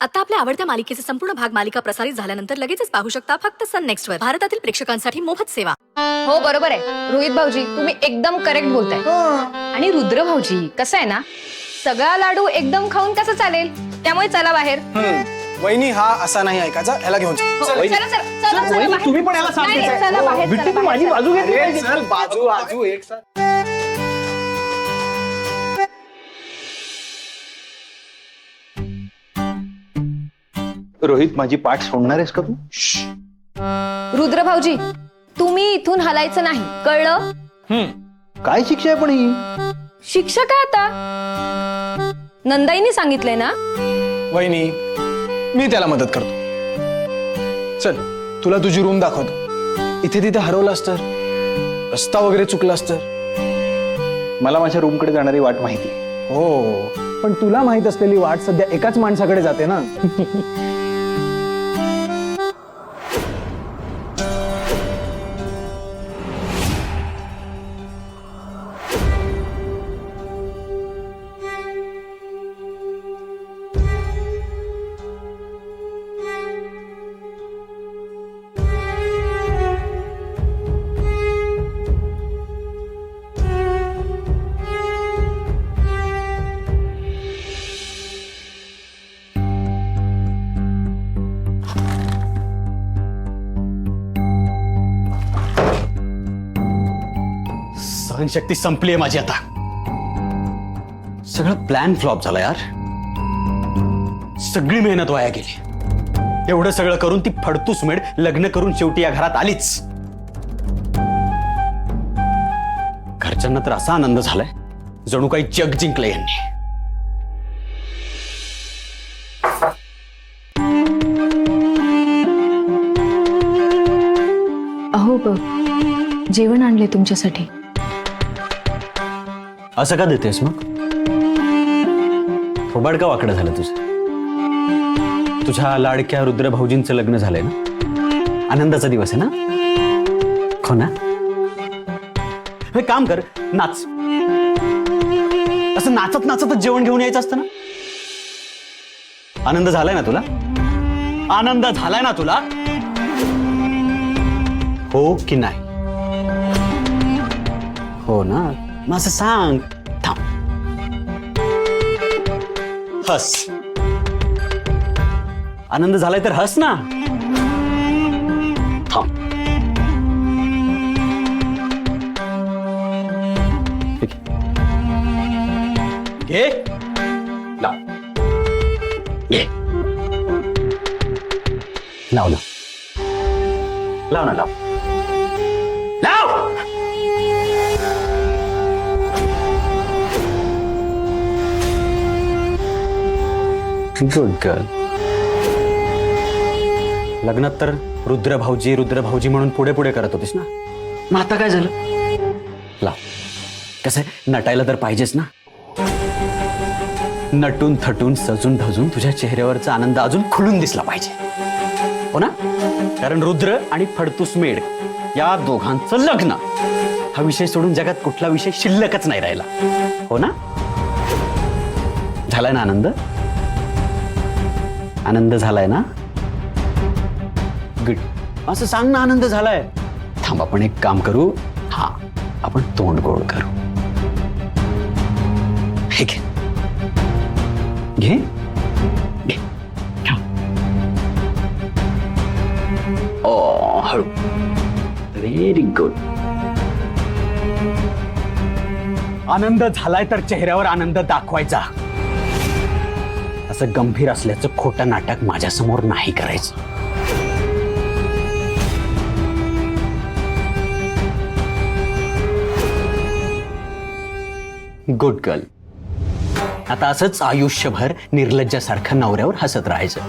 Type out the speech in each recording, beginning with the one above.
आता आपल्या आवडत्या मालिकेचे संपूर्ण भाग मालिका प्रसारित झाल्यानंतर लगेचच पाहू शकता फक्त सन नेक्स्ट वर भारतातील प्रेक्षकांसाठी मोफत सेवा. हो बरोबर आहे रोहित भाऊजी, तुम्ही एकदम करेक्ट बोलताय. आणि रुद्र भाऊजी, कसं आहे ना, सगळा लाडू एकदम खाऊन कसं चालेल, त्यामुळे चला बाहेर. वहिनी हा असा नाही ऐकायचा, ह्याला घेऊन चल. हो, चला चला चला चला बाहेर. तुम्ही पण याला नाही, नाही, सांगितलं चला बाहेर, बिट्टी, चला तू माझी बाहेर, बाजू घेतली अरे पाहिजे. चल, बाजू बाजू एक साथ. रोहित, माझी पाठ सोडणार आहेस का तू? रुद्र भाऊजी, तुम्ही इथून हलायचं नाही, कळलं? काय शिक्षा आहे पण ही? शिक्षा काय आता? नंदाईनी सांगितलंय ना. वहिनी मी त्याला मदत करतो. चल तुला तुझी रूम दाखवतो. इथे तिथे हरवलास तर, रस्ता वगैरे चुकलास तर. मला माझ्या रूम कडे जाणारी वाट माहिती. हो पण तुला माहित असलेली वाट सध्या एकाच माणसाकडे जाते ना. सहनशक्ती संपली आहे माझी आता. सगळं प्लॅन फ्लॉप झाला यार. सगळी मेहनत वाया गेली. एवढं सगळं करून ती फडतूस मेड लग्न करून शेवटी या घरात आलीच. घरच्यांना तर असा आनंद झालाय जणू काही जग जिंकलं यांनी. अहो ग, जेवण आणले तुमच्यासाठी. असं का देतेस मग? थोबाड का वाकडं झालं तुझं? तुझ्या लाडक्या रुद्र भाऊजींचं लग्न झालंय ना. आनंदाचा दिवस आहे ना. हो ना. हे काम कर, नाच. असं नाचत नाचतच जेवण घेऊन यायचं असतं ना. आनंद झालाय ना तुला? आनंद झालाय ना तुला? हो की नाही? हो ना. मग असं सांग. थांब. हस. आनंद झालाय तर हस ना. थांब. ठीक आहे. घे. लाव. घे. लाव ना. लाव ना. लाव. लाव. Good girl. लग्नात तर रुद्र भाऊजी म्हणून पुढे पुढे करत होतीस ना. मग आता काय झालं? लाव. कसं आहे, नटायला तर पाहिजेच ना. नटून थटून सजून धजून तुझ्या चेहऱ्यावरचा आनंद अजून खुलून दिसला पाहिजे. हो ना. कारण रुद्र आणि फडतूस मेड या दोघांचं लग्न हा विषय सोडून जगात कुठला विषय शिल्लकच नाही राहिला. हो ना. झालाय ना आनंद? आनंद झालाय ना. गुड. असं सांग ना आनंद झालाय. थांब, आपण एक काम करू. हा, आपण तोंड गोड करू. हे घे. घे. घे. ओ हळू. Very good. आनंद झालाय तर चेहऱ्यावर आनंद दाखवायचा. असं गंभीर असल्याचं खोटं नाटक माझ्यासमोर नाही करायचं. Good girl. आता असंच आयुष्यभर निर्लज्जासारखं नवऱ्यावर हसत राहायचं.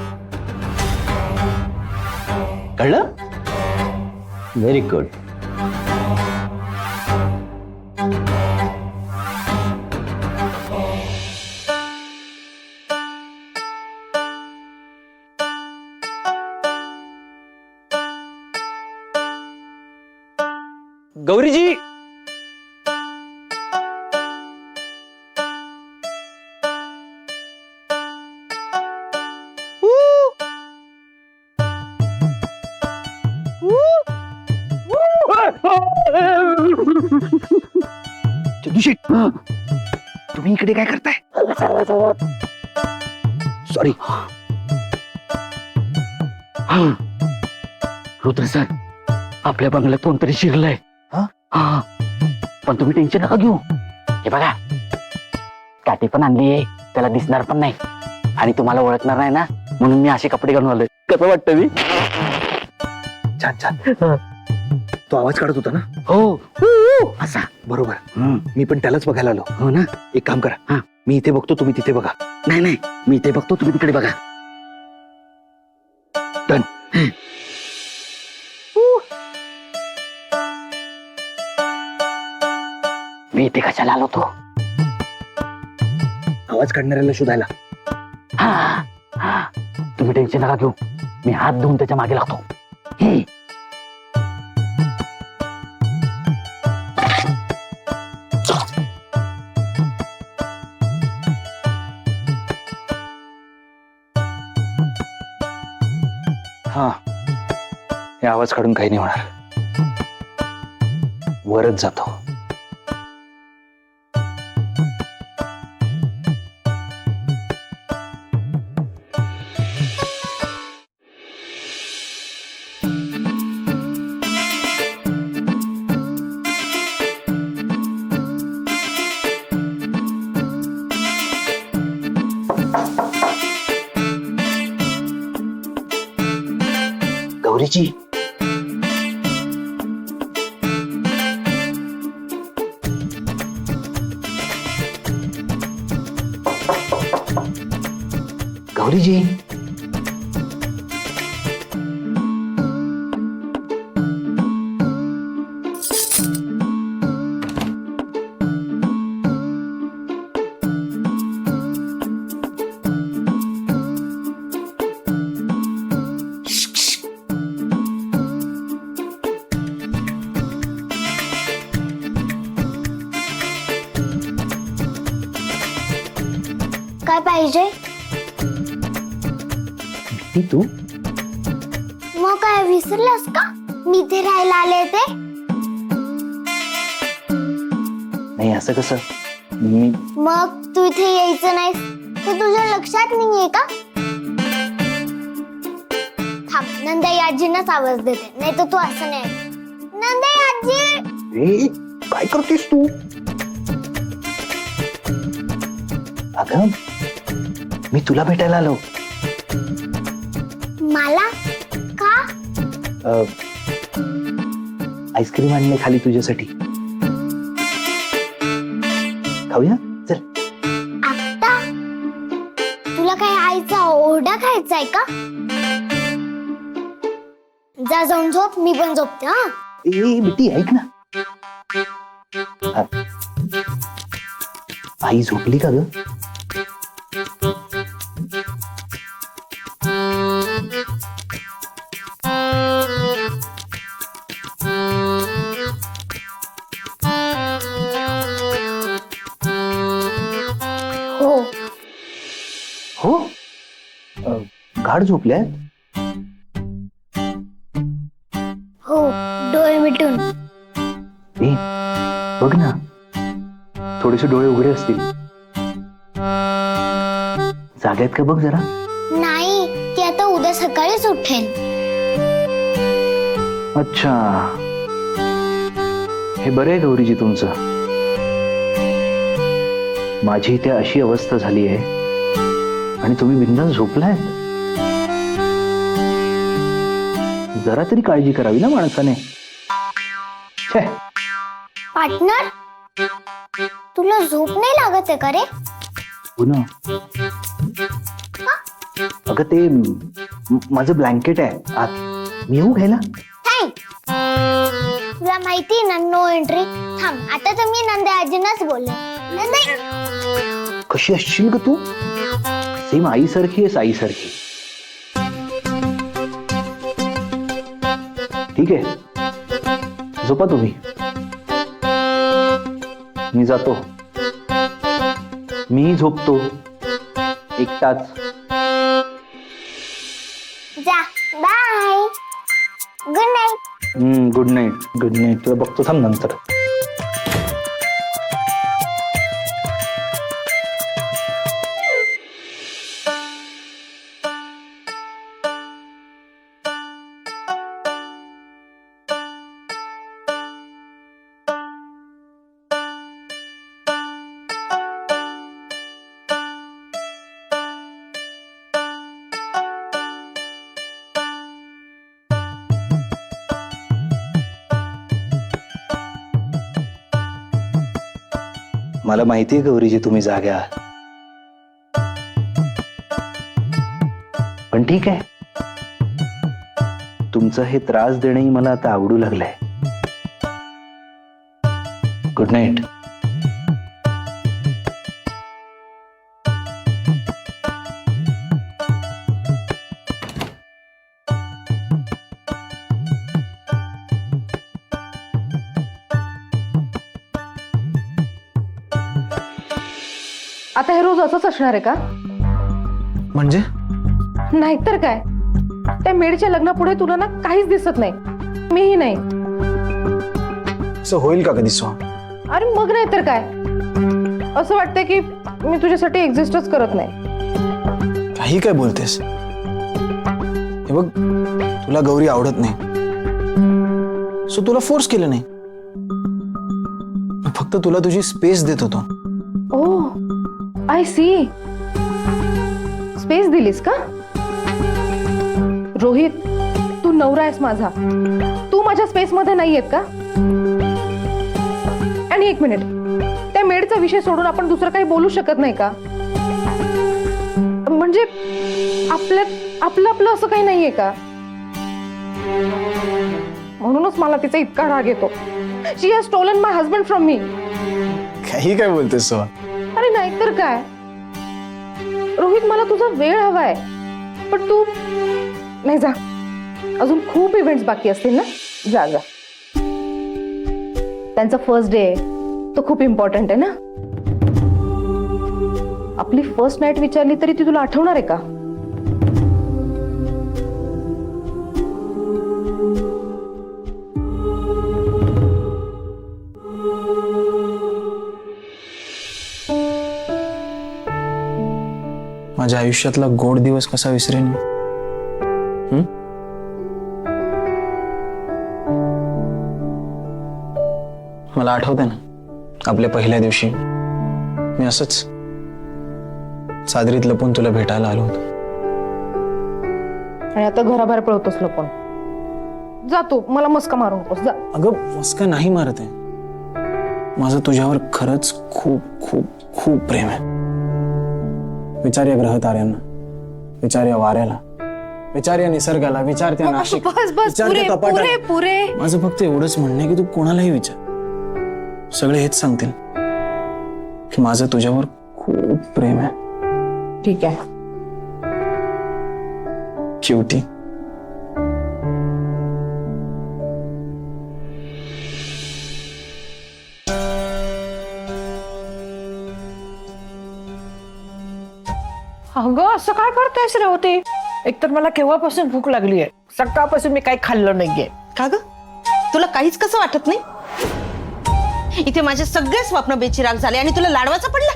कळलं? Very good. गौरीजी. चंदूशेठ तुम्ही इकडे काय करताय? सॉरी. रुद्र सर, आपल्या बंगल्यात कोणतरी शिरलंय. हा, पण तुम्ही टेन्शन नका घेऊ. हे बघा, काठी पण आणलीये, त्याला दिसणार पण नाही आणि तुम्हाला ओळखणार नाही ना, म्हणून मी असे कपडे घालून आलोय. कसं वाटतं मी? छान छान. तो आवाज काढत होता ना? हो असा बरोबर. मी पण त्यालाच बघायला आलो. हो ना. एक काम करा, हा. मी इथे बघतो, तुम्ही तिथे बघा. नाही नाही, मी इथे बघतो, तुम्ही तिकडे बघा. डन. मी इथे कशाला आलो तो? आवाज काढणाऱ्याला शोधायला. तुम्ही टेन्शन नका घेऊ, मी हात धुवून त्याच्या मागे लागतो. हा, हे आवाज काढून काही नाही होणार. वरच जातो. गौरीची, गौरीजी, काय पाहिजे? ती तू? मग काय विसरलास का मी इथे राहायला आले ते? नाही, असं कसं? मी मग तू इथे यायचं नाहीस ते तुझ्या लक्षात नाहीये का? थांब, नंदाई आजींनाच आवाज देते, नाही तर तू असं नाही. नंदाई आजी! काय करतेस तू? अगं, मी तुला भेटायला आलो. मला का? आईस्क्रीम आणले खाली तुझ्यासाठी. खाऊया? चल. आता तुला काय आईचा ओरडा खायचाय का? जा जाऊन झोप, मी पण झोपते. हा, ए बेटी, ऐक ना. आई झोपली का ग? हो. हो, गाढ झोपल्यात. हो, डोळे मिटून. ए, बघ ना, थोडेसे डोळे उघडे असतील. जाग्यात का बघ जरा. नाही, ती आता उद्या सकाळीच उठेल. अच्छा, हे बरं आहे गौरीजी तुमचं. माझी इथे अशी अवस्था झाली आहे आणि तुम्ही बिनधास्त झोपलाय. जरा तरी काळजी करावी ना माणसाने. छे. पार्टनर, तुला झोप नाही लागत आहे का रे? हो ना. अगं, ते माझं ब्लँकेट आहे आत, मी येऊ घ्यायला? थँक. तुला माहिती ना, नो एंट्री. थांब, आता तर मी नंदा आजींनाच बोलले. नंदा, कशी असशील ग तू? सेम आईसारखी आहेस, आईसारखी. ठीक आहे, झोपा तुम्ही, मी जातो. मी झोपतो एकटाच. जा, bye, good night. Good night. Good night. तुला बघतो थांब नंतर. मला माहिती आहे गौरीजी तुम्ही जाग्या आहात. पण ठीक आहे, तुमचं हे त्रास देणंही मला आता आवडू लागलंय. Good night. आता हे रोज असंच असणार आहे का? म्हणजे नाहीतर काय, त्या मेडच्या लग्नापुढे तुला ना काहीच दिसत नाही, मीही नाही. असं होईल का कधी स्वा? अरे मग नाहीतर काय, असं वाटतंय की मी तुझ्यासाठी एक्झिस्टच करत नाही. काही काय बोलतेस? हे बघ, तुला गौरी आवडत नाही, सो तुला फोर्स केलं नाही. मी फक्त तुला तुझी स्पेस देत होतो. ओ आय सी. स्पेस दिलीस का? रोहित, तू नवरा आहेस माझा, तू माझ्या स्पेस मध्ये नाही येत का? आणि एक मिनिट, त्या मेडचा विषय सोडून आपण दुसरं काही बोलू शकत नाही का? म्हणजे आपलं असं काही नाहीये का? म्हणूनच मला तिचा इतका राग येतो. She has stolen my husband from me. काही काय बोलतेस स्वा? अरे नाहीतर काय रोहित, मला तुझा वेळ हवाय, पण तू नाही. जा, अजून खूप इव्हेंट्स बाकी असतील ना. जा जा. त्यांचा फर्स्ट डे आहे, तो खूप इम्पॉर्टंट आहे ना. आपली फर्स्ट नाईट विचारली तरी ती तुला आठवणार आहे का? माझ्या आयुष्यातला गोड दिवस कसा विसरेन मी? मला आठवतंय ना, आपल्या पहिल्या दिवशी मी असंच चादरीत लपून तुला भेटायला आलो होतो. आणि आता घराबाहेर पळतोस लपून. जातो, मला मस्का मारू नकोस. जा. अगं मस्का नाही मारत आहे, माझं तुझ्यावर खरंच खूप खूप खूप प्रेम आहे. विचार या ग्रह ताऱ्यांना, विचार या वाऱ्याला, विचार या निसर्गाला, विचार त्या नाशिक, विचार त्या कपाटाला. पुरे. माझं फक्त एवढंच म्हणणं आहे की तू कोणालाही विचार, सगळे हेच सांगतील की माझं तुझ्यावर खूप प्रेम आहे. ठीक आहे. क्यूटी. अगं असं काय करतायस रे होते? एकतर मला केव्हापासून भूक लागली आहे, सकाळपासून मी काही खाल्लं नाहीये. का ग, तुला काहीच कसं वाटत नाही? इथे माझे सगळे स्वप्न बेचिराग झाले आणि तुला लाडवाचा पडला.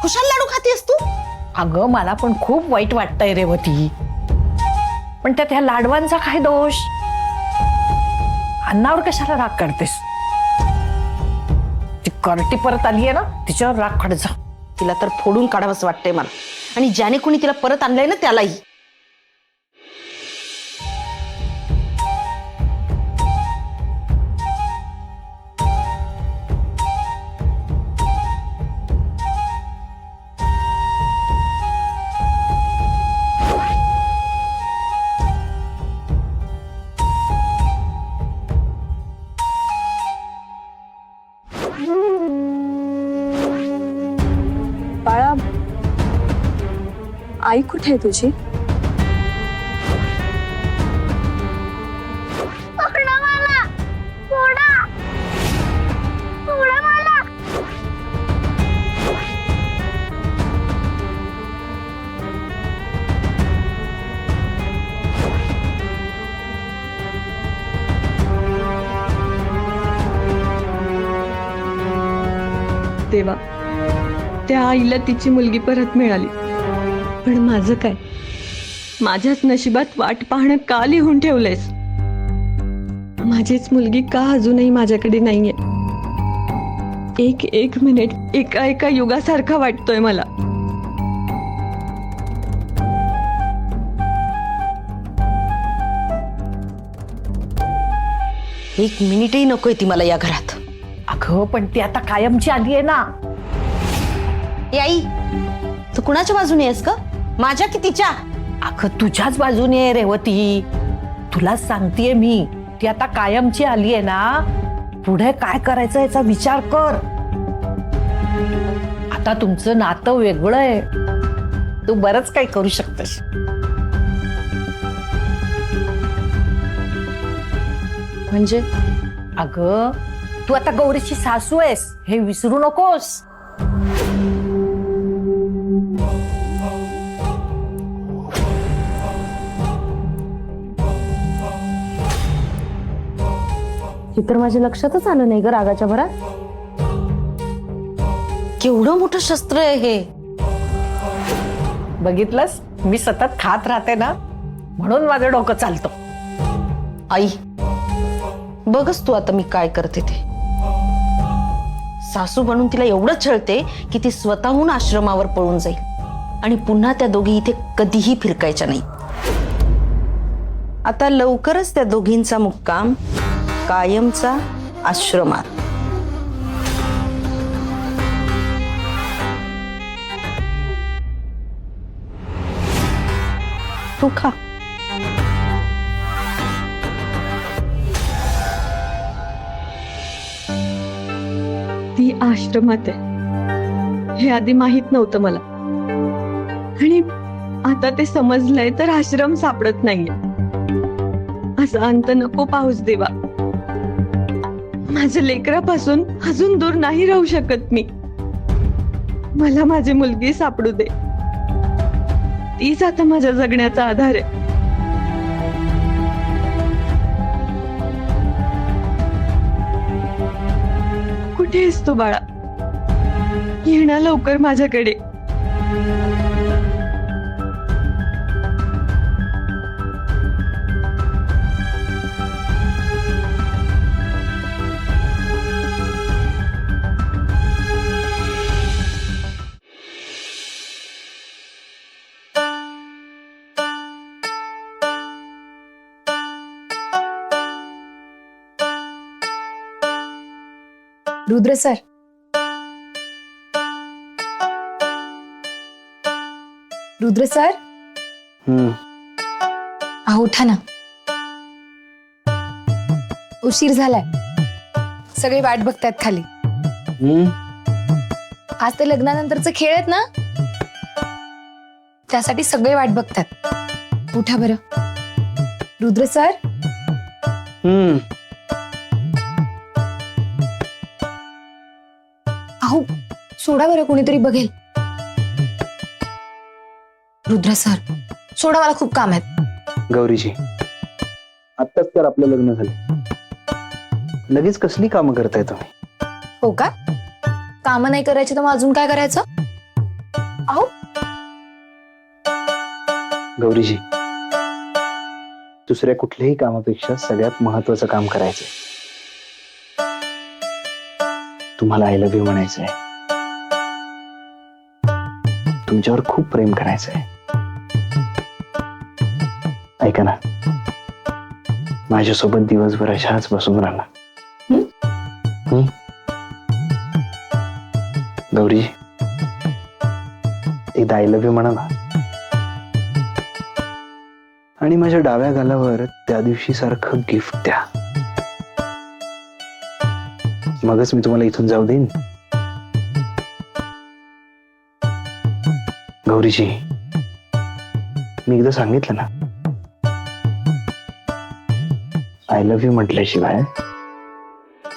खुशाल लाडू खातेस तू? अगं मला पण खूप वाईट वाटतंय रेवती, पण त्यात ह्या लाडवांचा काय दोष? अन्नावर कशाला राग काढतेस? ती करटी परत आलीये ना, तिच्यावर राग काढ जा. तिला तर फोडून काढावंसं वाटतंय मला, आणि ज्याने कोणी तिला परत आणलंय ना त्यालाही. बाळा, आई कुठे आहे तुझी? पकडा मला, सोडा, सोडा मला. देवा, त्या आईला तिची मुलगी परत मिळाली. पण माझं काय? माझ्याच नशिबात वाट पाहणं का लिहून ठेवलंयस? माझीच मुलगी का अजूनही माझ्याकडे नाहीये? एक एक मिनिट एका एका युगासारखा वाटतोय मला. एक मिनिटही नकोय ती मला या घरात. अगं पण ती आता कायमची आली आहे ना. ए आई, तू कुणाच्या बाजूने आहेस ग? माझ्या की तिच्या? अगं तुझ्याच बाजूने आहे रेवती. तुला सांगतेय मी, ती आता कायमची आली आहे ना. पुढे काय करायचं याचा विचार कर. आता तुमचं नातं वेगळं आहे. तू बरंच काही करू शकतेस. म्हणजे अगं तू आता गौरीची सासू आहेस हे विसरू नकोस. हे तर माझ्या लक्षातच आलं नाही ग रागाच्या भरात. केवढं मोठं शस्त्र आहे हे. बघितलंस, मी सतत खात राहते ना, म्हणून माझं डोकं चालतं. आई, बघच तू आता मी काय करते ते. सासू बनून तिला एवढं छळते की ती स्वतःहून आश्रमावर पळून जाईल आणि पुन्हा त्या दोघी इथे कधीही फिरकायच्या नाही. आता लवकरच त्या दोघींचा मुक्काम कायमचा आश्रमात. तू खा. ती आश्रमात आहे हे आधी माहित नव्हतं मला, आणि आता ते समजलंय तर आश्रम सापडत नाहीये. असा अंत नको पाऊस देवा. माझ्या लेकरापासून अजून दूर नाही राहू शकत मी. मला माझी मुलगी सापडू दे. तीच आता माझ्या जगण्याचा आधार आहे. कुठे आहेस तू बाळा? येणा लवकर माझ्याकडे. रुद्र सर, रुद्र सर, अहो उठा ना. उशीर झालाय. सगळे वाट बघतायत खाली. आज ते लग्नानंतरचे खेळ आहेत ना, त्यासाठी सगळे वाट बघतात. उठा बरं. रुद्र सर, अहो सोडा बरं, कोणीतरी बघेल. रुद्र सर, सोडा, मला खूप काम आहेत. गौरीजी, आत्ताच तर आपलं लग्न झालं, लगेच कसली कामं करताय तुम्ही? हो का? काम नाही करायची तर मग अजून काय करायचं? अहो गौरीजी, दुसऱ्या कुठल्याही कामापेक्षा सगळ्यात महत्वाचं काम करायचंय. तुम्हाला आय लव्ह यू म्हणायचंय. तुमच्यावर खूप प्रेम करायचंय. ऐका ना, माझ्यासोबत दिवसभर अशाच बसून राहणार. गौरीजी, एकदा आय लव्ह यू म्हणा ना. आणि माझ्या डाव्या गालावर त्या दिवशी सारखं गिफ्ट द्या. मगच मी तुम्हाला इथून जाऊ देईन. गौरीजी, मी एकदा सांगितलं ना, आय लव्ह यू म्हटल्याशिवाय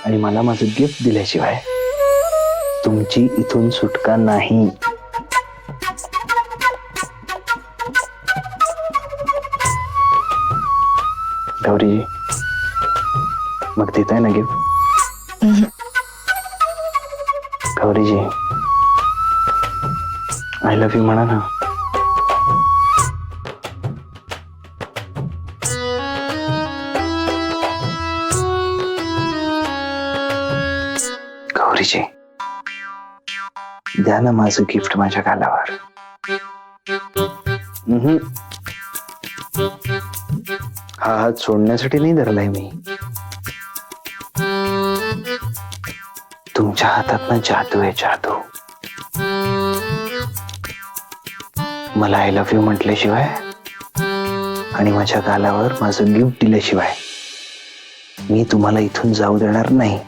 आणि मला माझं गिफ्ट दिल्याशिवाय तुमची इथून सुटका नाही. गौरीजी, मग देताय ना gift? Gauriji, I love you म्हणा ना. गौरीजी, द्या ना माझं गिफ्ट माझ्या गालावर. हा हात सोडण्यासाठी नाही धरलाय मी. तुमच्या हातात ना जादू आहे, जादू. मला आय लव्ह यू म्हटल्याशिवाय आणि माझ्या गालावर माझं गिफ्ट दिल्याशिवाय मी तुम्हाला इथून जाऊ देणार नाही.